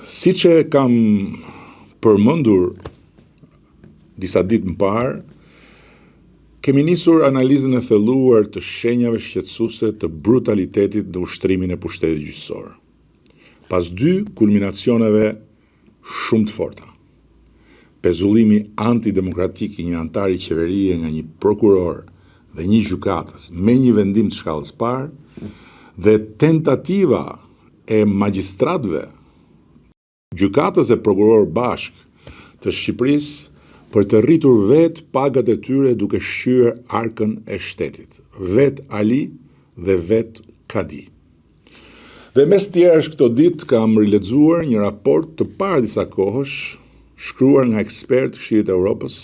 Siç e kam përmendur disa ditë më parë, kemi nisur analizën e thelluar të shenjave shqetësuese të brutalitetit në ushtrimin e pushtetit gjyqësor, pas dy kulminacioneve shumë të forta. Pezullimi antidemokratik i një antari qeverie nga një prokuror dhe një gjykatës me një vendim të shkallës parë dhe tentativa e magjistratëve, gjykatës e prokuror bashk të Shqipërisë për të rritur vetë pagat e tyre duke shqyer arkën e shtetit, vetë Ali dhe vetë Kadi. Dhe mes tjerash këto ditë kam rilexuar një raport të parë disa kohësh, shkruar nga ekspert Këshillit të Evropës,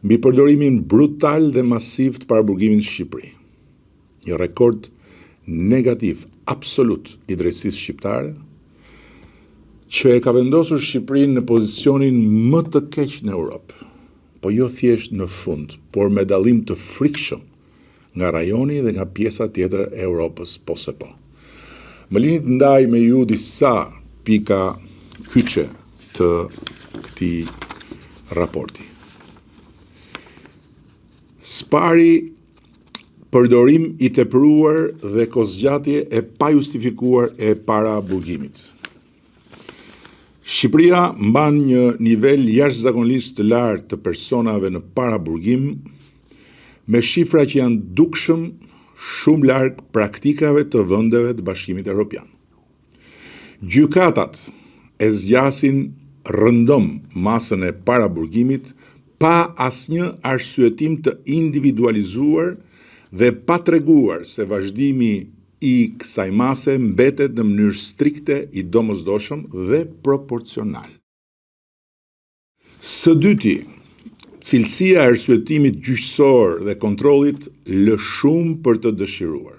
mbi përdorimin brutal dhe masiv të paraburgimit në Shqipëri. Një rekord negativ absolut i drejtësisë shqiptare, që e ka vendosur Shqipërinë në pozicionin më të keq në Europë, po jo thjesht në fund, por me dallim të frikshëm nga rajoni dhe nga pjesa tjetër e Europës po se po. Më lini të ndaj me ju disa pika kyçe të këtij raporti. Spari përdorim i tepruar dhe kozgjatje e pajustifikuar e paraburgimit. Shqipëria mban një nivel jashtëzakonisht të lartë të personave në paraburgim, me shifra që janë dukshëm shumë larg praktikave të vendeve të Bashkimit Evropian. Gjykatat e zgjasin rëndom masën e paraburgimit pa asnjë arsyetim të individualizuar dhe pa treguar se vazhdimi i kësaj mase mbetet në mënyrë strikte i domosdoshëm dhe proporcional. Së dyti, cilësia e arsyetimit gjyqësor dhe kontrollit lë shumë për të dëshiruar.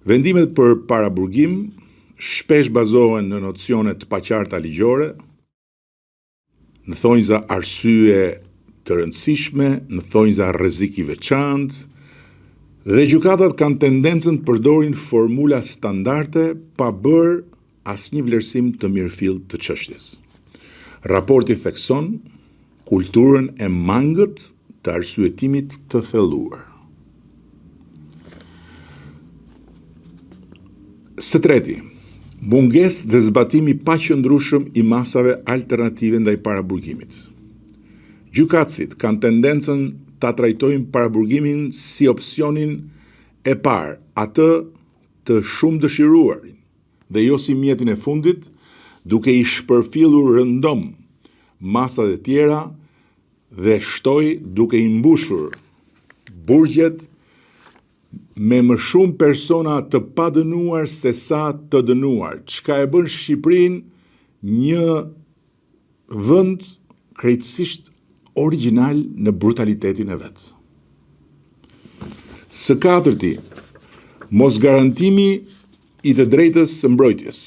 Vendimet për paraburgim shpesh bazohen në nocione të paqarta ligjore, në thonjza arsye të rëndësishme, në thonjza rrezik i veçantë, dhe gjykatat kanë tendencën të përdorin formula standarde pa bërë asnjë vlerësim të mirëfillt të çështjes. Raporti thekson kulturën e mangët të arsyetimit të thelluar. Së treti, mungesë dhe zbatimi paqëndrueshëm i masave alternative ndaj paraburgimit. Gjykatësit kanë tendencën ta trajtojnë paraburgimin si opsionin e parë, atë të shumë dëshiruarin, dhe jo si mjetin e fundit, duke i shpërfillur rëndom masat e tjera dhe shtoj duke i mbushur burgjet me më shumë persona të padënuar se sa të dënuar, çka e bën Shqipërinë një vend krejtësisht origjinal në brutalitetin e vet. Së katërti, mosgarantimi i të drejtës së mbrojtjes.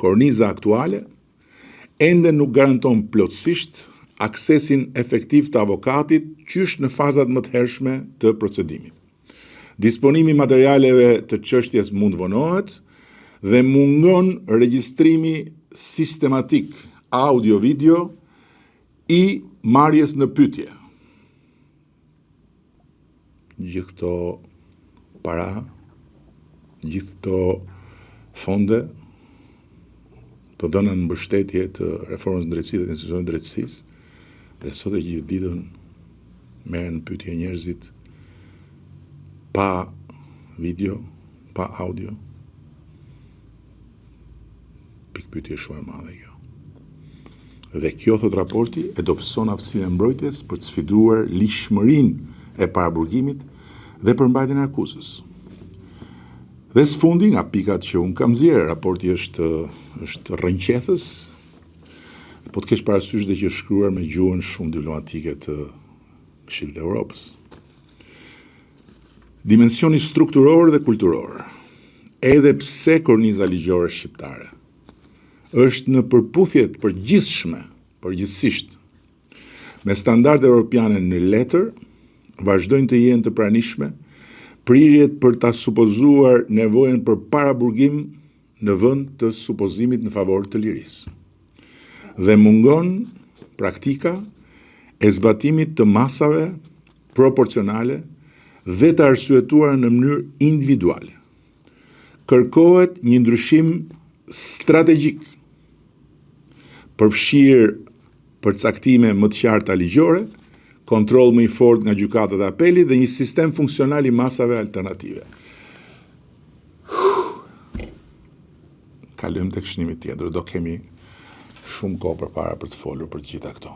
Korniza aktuale ende nuk garanton plotësisht aksesin efektiv të avokatit qysh në fazat më të hershme të procedimit. Disponimi i materialeve të çështjes mund vonohet dhe mungon regjistrimi sistematik audio-video i marrjes në pyetje. Gjithë këto para, gjithë këto fonde të dhëna në mbështetje të reformës në drejtësi dhe të institucionit drejtësisë, dhe sot e gjithë ditën merren në pyetje njerëzit pa video, pa audio. Pikpyetje shumë e madhe kjo. Dhe kjo, thot raporti, e dobëson aftësinë e mbrojtjes për të sfiduar ligjshmërinë e paraburgimit dhe përmbajtjen e akuzës. Dhe së fundi, nga pikat që unë kam nxjerrë, raporti është rrënqethës, po të kesh parasysh dhe që është shkruar me gjuhën shumë diplomatike të Këshillit të Evropës. Dimensioni strukturor dhe kulturor, edhe pse korniza ligjore shqiptare është në përputhje të përgjithsisht me standarde europiane në letër, vazhdojnë të jenë të pranishme prirjet për ta supozuar nevojën për paraburgim në vend të supozimit në favor të lirisë. Dhe mungon praktika e zbatimit të masave proporcionale dhe të arsyetuara në mënyrë individuale. Kërkohet një ndryshim strategjik, përfshirë përcaktime më të qarta ligjore, kontroll më i fortë nga gjykatat e apelit dhe një sistem funksional i masave alternative. Kalojmë tek shënimi tjetër, do kemi shumë kohë përpara për të folur për të gjitha këto.